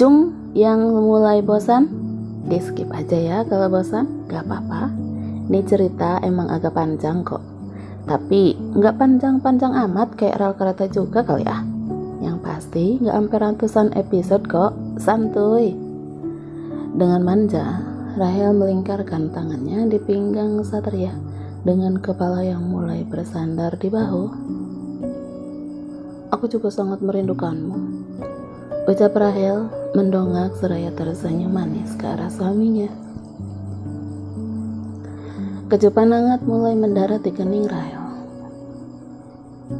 Cung yang mulai bosan, di skip aja ya kalau bosan, gak apa-apa. Ini cerita emang agak panjang kok, tapi gak panjang-panjang amat kayak rel kereta juga kali ya. Yang pasti gak sampai ratusan episode kok, santuy. Dengan manja, Rahel melingkarkan tangannya di pinggang Satria dengan kepala yang mulai bersandar di bahu. Aku juga sangat merindukanmu, ucap Rahel mendongak seraya tersenyum manis ke arah suaminya. Kejutan hangat mulai mendarat di kening Rahel.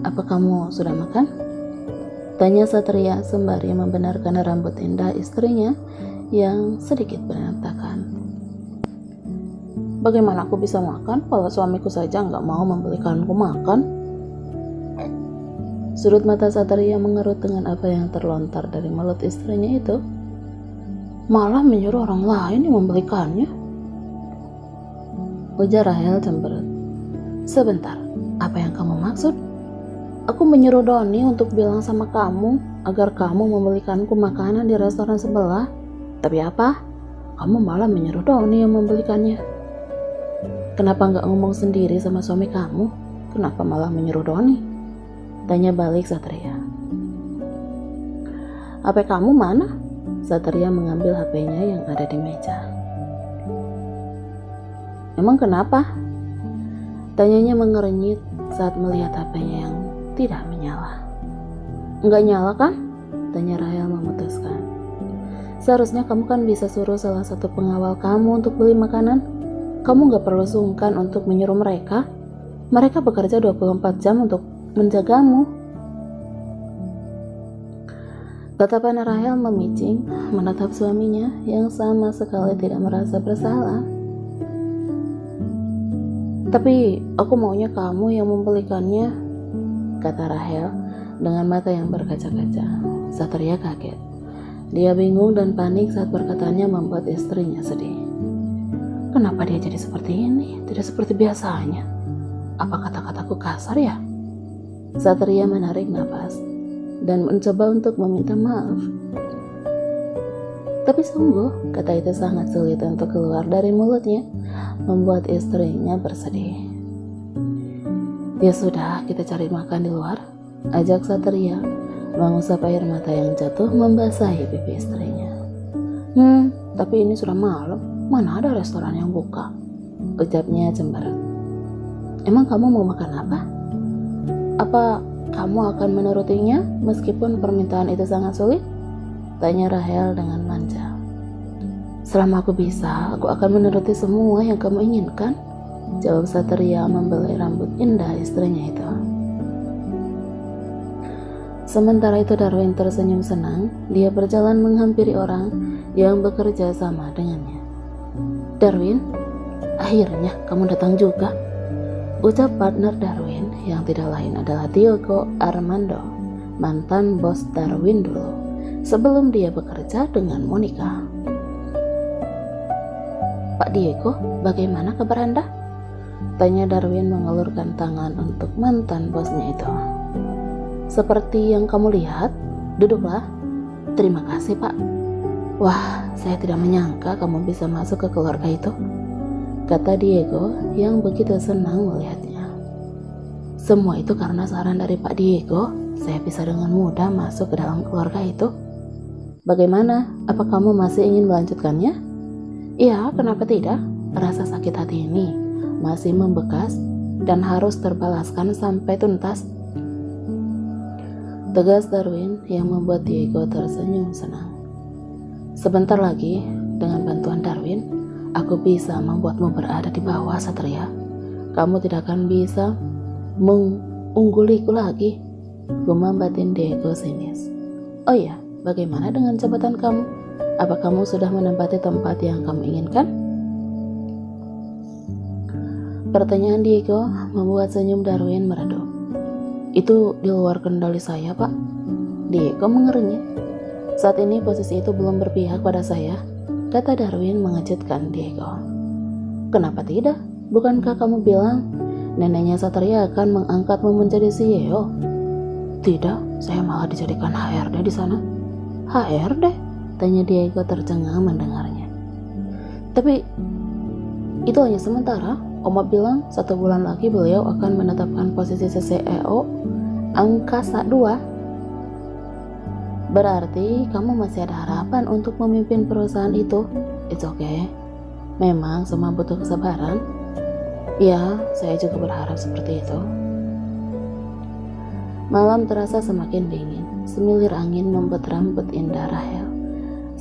Apa kamu sudah makan? Tanya Satria sembari membenarkan rambut indah istrinya yang sedikit berantakan. Bagaimana aku bisa makan kalau suamiku saja nggak mau membelikanku makan? Sudut mata Satria mengerut dengan apa yang terlontar dari mulut istrinya itu. Malah menyuruh orang lain yang membelikannya, ujar Rahel cemberut. Sebentar, apa yang kamu maksud? Aku menyuruh Doni untuk bilang sama kamu agar kamu membelikanku makanan di restoran sebelah. Tapi apa? Kamu malah menyuruh Doni yang membelikannya. Kenapa nggak ngomong sendiri sama suami kamu? Kenapa malah menyuruh Doni? Tanya balik Satria. HP kamu mana? Satria mengambil HP-nya yang ada di meja. Emang kenapa? Tanyanya mengerenyit saat melihat HP-nya yang tidak menyala. Enggak nyala kan? Tanya Rahel memutuskan. Seharusnya kamu kan bisa suruh salah satu pengawal kamu untuk beli makanan. Kamu gak perlu sungkan untuk menyuruh mereka. Mereka bekerja 24 jam untuk menjagamu. Tatapan Rahel memicing menatap suaminya yang sama sekali tidak merasa bersalah. Tapi aku maunya kamu yang membelikannya, kata Rahel dengan mata yang berkaca-kaca. Satria kaget. Dia bingung dan panik saat perkataannya membuat istrinya sedih. Kenapa dia jadi seperti ini? Tidak seperti biasanya. Apa kata-kataku kasar ya? Satria menarik napas dan mencoba untuk meminta maaf. Tapi sungguh, kata itu sangat sulit untuk keluar dari mulutnya, membuat istrinya bersedih. Ya sudah, kita cari makan di luar, ajak Satria, mengusap air mata yang jatuh membasahi pipi istrinya. Tapi ini sudah malam, mana ada restoran yang buka, ucapnya cemberut. Emang kamu mau makan apa? Apa kamu akan menurutinya meskipun permintaan itu sangat sulit? Tanya Rahel dengan manja. Selama aku bisa, aku akan menuruti semua yang kamu inginkan, jawab Satria membelai rambut indah istrinya itu. Sementara itu Darwin tersenyum senang. Dia berjalan menghampiri orang yang bekerja sama dengannya. Darwin, akhirnya kamu datang juga, ucap partner Darwin yang tidak lain adalah Diego Armando, mantan bos Darwin dulu, sebelum dia bekerja dengan Monica. Pak Diego, bagaimana kabar Anda? Tanya Darwin mengelurkan tangan untuk mantan bosnya itu. Seperti yang kamu lihat, duduklah. Terima kasih Pak. Wah, saya tidak menyangka kamu bisa masuk ke keluarga itu, kata Diego yang begitu senang melihatnya. Semua itu karena saran dari Pak Diego, saya bisa dengan mudah masuk ke dalam keluarga itu. Bagaimana? Apa kamu masih ingin melanjutkannya? Iya, kenapa tidak? Rasa sakit hati ini masih membekas dan harus terbalaskan sampai tuntas, tegas Darwin yang membuat Diego tersenyum senang. Sebentar lagi, dengan bantuan Darwin, aku bisa membuatmu berada di bawah Satria. Kamu tidak akan bisa mengungguliku lagi, gumam batin Diego sinis. Oh iya, bagaimana dengan jabatan kamu? Apa kamu sudah menempati tempat yang kamu inginkan? Pertanyaan Diego membuat senyum Darwin meredup. Itu di luar kendali saya, Pak. Diego mengerenyit. Saat ini posisi itu belum berpihak pada saya, kata Darwin mengejutkan Diego. Kenapa tidak? Bukankah kamu bilang neneknya Satria akan mengangkatmu menjadi CEO? Tidak, saya malah dijadikan HRD di sana. HRD? Tanya Diego tercengang mendengarnya. Tapi itu hanya sementara. Oma bilang 1 bulan lagi beliau akan menetapkan posisi CEO angkasa 2. Berarti kamu masih ada harapan untuk memimpin perusahaan itu. It's okay. Memang semua butuh kesabaran. Ya, saya juga berharap seperti itu. Malam terasa semakin dingin. Semilir angin membuat rambut indah Rahel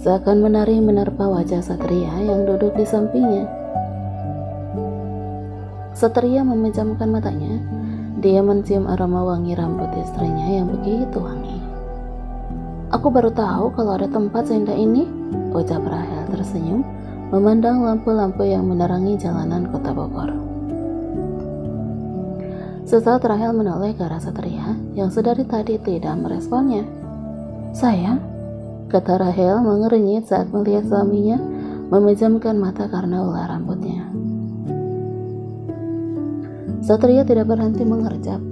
seakan menari menerpa wajah Satria yang duduk di sampingnya. Satria memejamkan matanya. Dia mencium aroma wangi rambut istrinya yang begitu wangi. Aku baru tahu kalau ada tempat seindah ini, ucap Rahel tersenyum memandang lampu-lampu yang menerangi jalanan kota Bogor. Sesaat Rahel menoleh ke arah Satria yang sedari tadi tidak meresponnya. Sayang, kata Rahel mengernyit saat melihat suaminya memejamkan mata karena ulah rambutnya. Satria tidak berhenti mengerjap.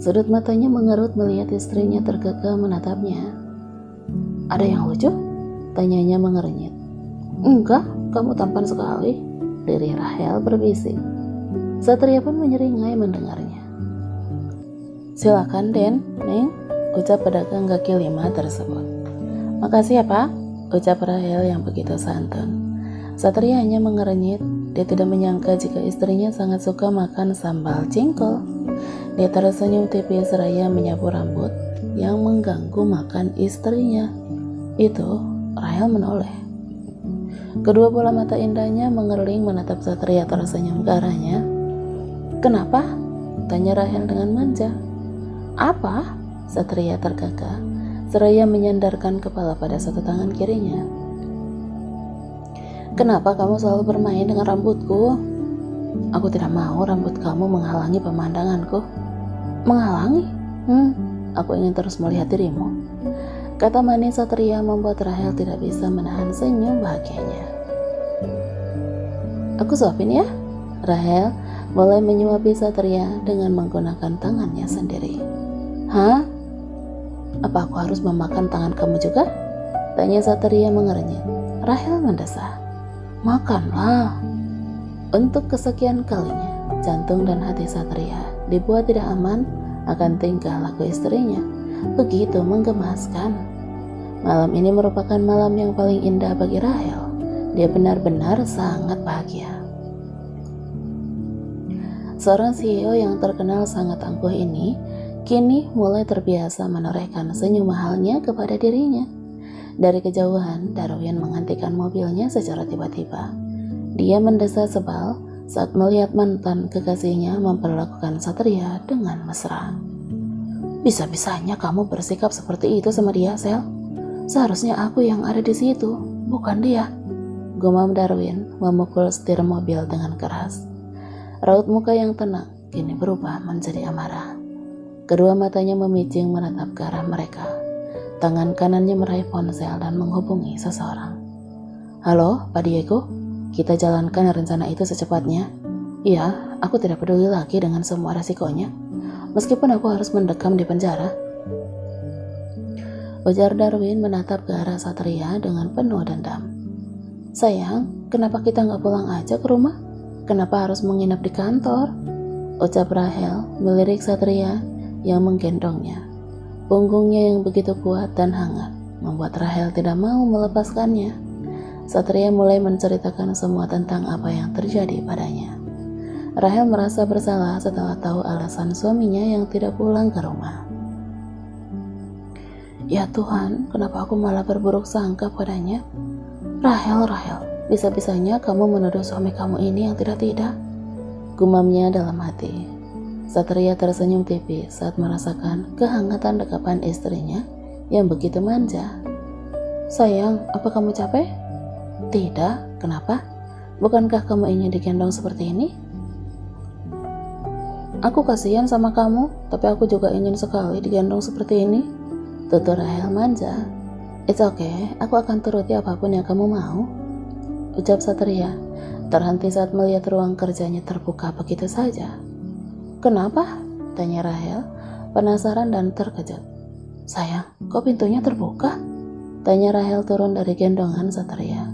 Sudut matanya mengerut melihat istrinya terkekeh menatapnya. Ada yang lucu? Tanyanya mengernyit. Enggak, kamu tampan sekali, diri Rahel berbisik. Satria pun menyeringai mendengarnya. Silakan Den, Neng, ucap pedagang kaki 5 tersebut. Makasih ya Pak, ucap Rahel yang begitu santun. Satria hanya mengernyit. Dia tidak menyangka jika istrinya sangat suka makan sambal jengkol. Dia tersenyum tipis seraya menyapu rambut yang mengganggu makan istrinya. Itu Rahel menoleh. Kedua bola mata indahnya mengerling menatap Satria tersenyum ke arahnya. Kenapa? Tanya Rahel dengan manja. Apa? Satria terkekeh seraya menyandarkan kepala pada satu tangan kirinya. Kenapa kamu selalu bermain dengan rambutku? Aku tidak mau rambut kamu menghalangi pemandanganku. Menghalangi? Aku ingin terus melihat dirimu. Kata manis Satria membuat Rahel tidak bisa menahan senyum bahagianya. Aku suapin ya? Rahel mulai menyuapi Satria dengan menggunakan tangannya sendiri. Hah? Apa aku harus memakan tangan kamu juga? Tanya Satria mengernyit. Rahel mendesah. Makanlah. Untuk kesekian kalinya, jantung dan hati Satria dibuat tidak aman akan tingkah laku istrinya. Begitu menggemaskan. Malam ini merupakan malam yang paling indah bagi Rahel. Dia benar-benar sangat bahagia. Seorang CEO yang terkenal sangat angkuh ini kini mulai terbiasa menorehkan senyum mahalnya kepada dirinya. Dari kejauhan, Darwin menghentikan mobilnya secara tiba-tiba. Dia mendesah sebal saat melihat mantan kekasihnya memperlakukan Satria dengan mesra. Bisa-bisanya kamu bersikap seperti itu sama dia, Sel. Seharusnya aku yang ada di situ, bukan dia. Gumam Darwin memukul setir mobil dengan keras. Raut muka yang tenang kini berubah menjadi amarah. Kedua matanya memicing menatap ke arah mereka. Tangan kanannya meraih ponsel dan menghubungi seseorang. Halo, Pak Diego, kita jalankan rencana itu secepatnya. Iya, aku tidak peduli lagi dengan semua resikonya, meskipun aku harus mendekam di penjara. Ujar Darwin menatap ke arah Satria dengan penuh dendam. Sayang, kenapa kita nggak pulang aja ke rumah? Kenapa harus menginap di kantor? Ucap Rahel melirik Satria yang menggendongnya. Punggungnya yang begitu kuat dan hangat membuat Rahel tidak mau melepaskannya. Satria mulai menceritakan semua tentang apa yang terjadi padanya. Rahel merasa bersalah setelah tahu alasan suaminya yang tidak pulang ke rumah. Ya Tuhan, kenapa aku malah berburuk sangka padanya? Rahel, bisa-bisanya kamu menuduh suami kamu ini yang tidak-tidak. Gumamnya dalam hati. Satria tersenyum tipis saat merasakan kehangatan dekapan istrinya yang begitu manja. Sayang, apa kamu capek? Tidak, kenapa? Bukankah kamu ingin digendong seperti ini? Aku kasihan sama kamu, tapi aku juga ingin sekali digendong seperti ini. Tutur Rahel manja. It's okay, aku akan turuti apapun yang kamu mau, ucap Satria, terhenti saat melihat ruang kerjanya terbuka begitu saja. Kenapa? Tanya Rahel, penasaran dan terkejut. Sayang, kok pintunya terbuka? Tanya Rahel turun dari gendongan Satria.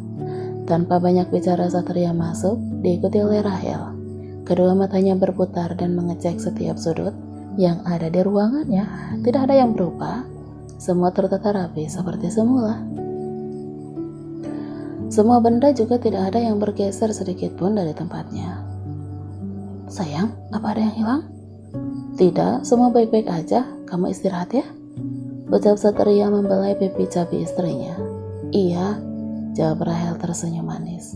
Tanpa banyak bicara, Satria masuk, diikuti oleh Rahel. Kedua matanya berputar dan mengecek setiap sudut yang ada di ruangannya. Tidak ada yang berubah. Semua tertata rapi seperti semula. Semua benda juga tidak ada yang bergeser sedikit pun dari tempatnya. Sayang, apa ada yang hilang? Tidak, semua baik-baik aja. Kamu istirahat ya? Ucap Satria membelai pipi cabi istrinya. Iya, jawab Rahel tersenyum manis.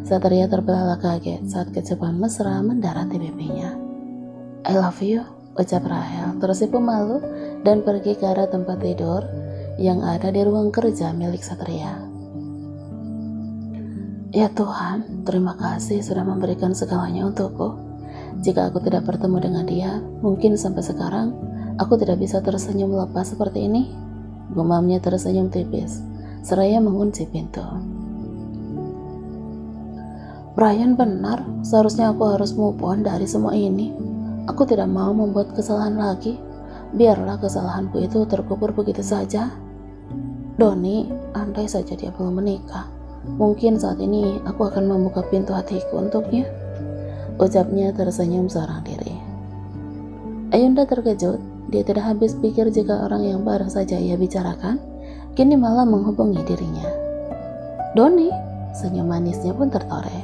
Satria terbelalak kaget saat kecupan mesra mendarat di pipinya. I love you, ucap Rahel tersipu malu dan pergi ke arah tempat tidur yang ada di ruang kerja milik Satria. Ya Tuhan, terima kasih sudah memberikan segalanya untukku. Jika aku tidak bertemu dengan dia, mungkin sampai sekarang aku tidak bisa tersenyum lepas seperti ini. Gumamnya tersenyum tipis, seraya mengunci pintu. Brian benar, seharusnya aku harus move on dari semua ini. Aku tidak mau membuat kesalahan lagi. Biarlah kesalahanku itu terkubur begitu saja. Doni, andai saja dia belum menikah, mungkin saat ini aku akan membuka pintu hatiku untuknya. Ucapnya tersenyum seorang diri. Ayunda terkejut. Dia tidak habis pikir jika orang yang baru saja ia bicarakan kini malah menghubungi dirinya. Doni, senyum manisnya pun tertoreh.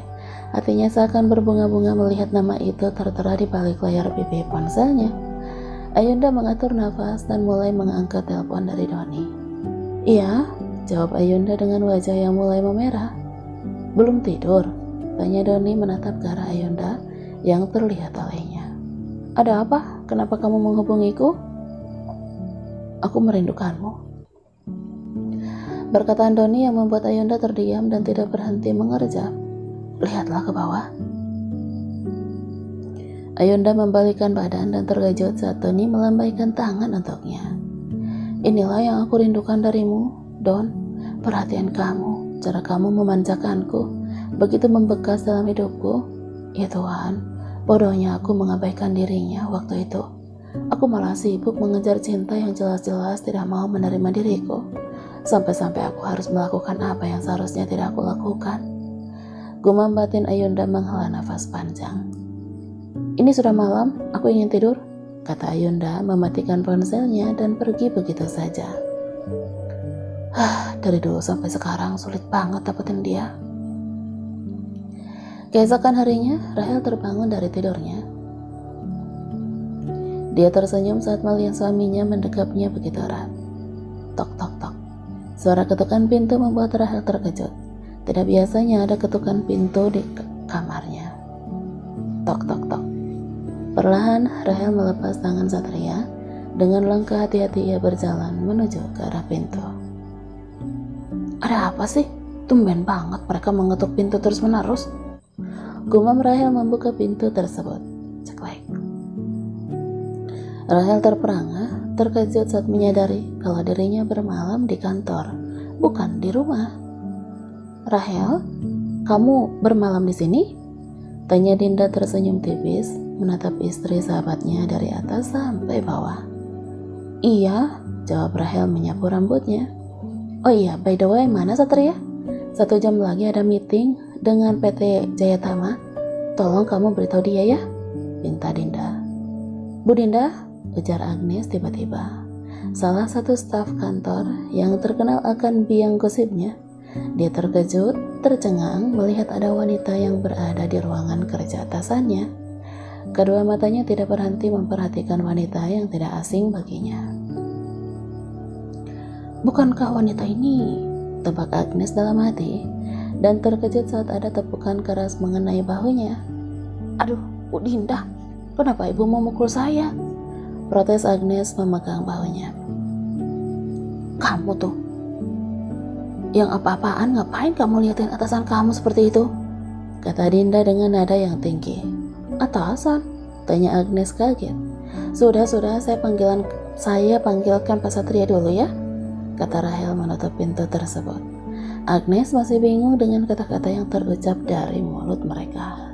Hatinya seakan berbunga-bunga melihat nama itu tertera di balik layar pipi ponselnya. Ayunda mengatur nafas dan mulai mengangkat telepon dari Doni. Iya, jawab Ayunda dengan wajah yang mulai memerah. Belum tidur? Tanya Doni menatap ke arah Ayunda yang terlihat olehnya. Ada apa? Kenapa kamu menghubungiku? Aku merindukanmu. Perkataan Doni yang membuat Ayunda terdiam dan tidak berhenti mengerjap. Lihatlah ke bawah. Ayunda membalikkan badan dan terkejut saat Doni melambaikan tangan untuknya. Inilah yang aku rindukan darimu, Don. Perhatian kamu, cara kamu memanjakanku, begitu membekas dalam hidupku. Ya Tuhan, bodohnya aku mengabaikan dirinya waktu itu. Aku malah sibuk mengejar cinta yang jelas-jelas tidak mau menerima diriku. Sampai-sampai aku harus melakukan apa yang seharusnya tidak aku lakukan. Gumam batin Ayunda menghela nafas panjang. Ini sudah malam, aku ingin tidur, kata Ayunda mematikan ponselnya dan pergi begitu saja. Dari dulu sampai sekarang sulit banget dapetin dia. Keesokan harinya, Rahel terbangun dari tidurnya. Dia tersenyum saat melihat suaminya mendekapnya begitu erat. Tok tok tok. Suara ketukan pintu membuat Rahel terkejut. Tidak biasanya ada ketukan pintu di kamarnya. Tok tok tok. Perlahan Rahel melepas tangan Satria. Dengan langkah hati-hati ia berjalan menuju ke arah pintu. Ada apa sih? Tumben banget mereka mengetuk pintu terus-menerus. Gumam Rahel membuka pintu tersebut. Ceklek. Rahel terperangah, terkejut saat menyadari kalau dirinya bermalam di kantor, bukan di rumah. Rahel, kamu bermalam di sini? Tanya Dinda tersenyum tipis, menatap istri sahabatnya dari atas sampai bawah. Iya, jawab Rahel menyapu rambutnya. Oh iya, by the way, mana Satria? 1 jam lagi ada meeting dengan PT Jayatama. Tolong kamu beritahu dia ya, pinta Dinda. Bu Dinda, ujar Agnes tiba-tiba. Salah satu staf kantor yang terkenal akan biang gosipnya. Dia terkejut, tercengang melihat ada wanita yang berada di ruangan kerja atasannya. Kedua matanya tidak berhenti memperhatikan wanita yang tidak asing baginya. Bukankah wanita ini? Tebak Agnes dalam hati, dan terkejut saat ada tepukan keras mengenai bahunya. Aduh, Bu Dinda, kenapa ibu memukul saya? Protes Agnes memegang bahunya. Kamu tuh, yang apa-apaan ngapain kamu liatin atasan kamu seperti itu? Kata Dinda dengan nada yang tinggi. Atasan? Tanya Agnes kaget. Sudah, saya panggilkan Pak Satria dulu ya, kata Rahel menutup pintu tersebut. Agnes masih bingung dengan kata-kata yang terucap dari mulut mereka.